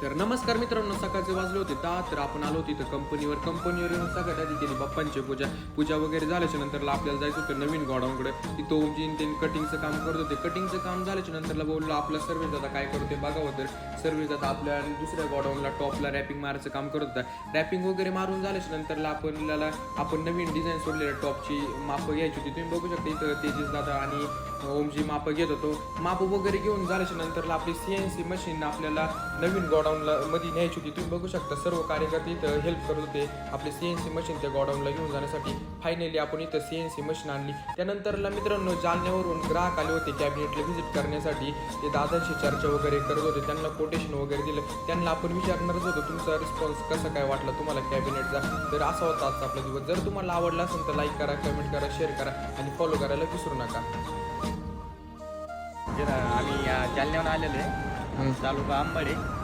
तर नमस्कार मित्रांनो, सकाळचे वाजले होते 10. तर आपण आलो होतो इथं कंपनीवर येऊन सगळ्यात आधी केली बाप्पांची पूजा वगैरे झाल्याच्या नंतरला आपल्याला जायचं होतं नवीन गोडाऊनकडे. तिथं ओमजीन ते कटिंगचं काम करत होते. कटिंगचं काम झाल्याच्या नंतरला बोललो आपला सर्व्हिस आता काय करतो ते बघावं. तर सर्व्हिस आता आपल्या दुसऱ्या गोडाऊनला टॉपला रॅपिंग मारायचं काम करत होता. रॅपिंग वगैरे मारून झाल्याच्या नंतरला आपण नवीन डिझाईन सोडलेल्या टॉपची मापं घ्यायची होती. तुम्ही बघू शकता इथं तेजस दादा आणि ओमजी मापं घेत होतो. मापं वगैरे घेऊन झाल्याच्या नंतरला आपली CNC मशीन आपल्याला नवीन गोडाऊनला मध्ये न्यायची होती. तुम्ही बघू शकता सर्व कार्यकर्ते इथं हेल्प करत होते आपली CNC मशीन त्या गोडाऊनला घेऊन जाण्यासाठी. फायनली आपण इथं CNC मशीन आणली. त्यानंतरला मित्रांनो जालन्यावरून ग्राहक आले होते कॅबिनेटला व्हिजिट करण्यासाठी. ते दादांशी चर्चा वगैरे करत होते, त्यांना कोटेशन वगैरे दिलं. त्यांना आपण विचारणारच होतो तुमचा रिस्पॉन्स कसा काय वाटला तुम्हाला कॅबिनेटचा. तर असा होता आजचा आपला दिवस. जर तुम्हाला आवडला असेल तर लाईक करा, कमेंट करा, शेअर करा आणि फॉलो करायला विसरू नका. आम्ही जालन्याहून आलेलो आहे, तालुका अंबड आहे.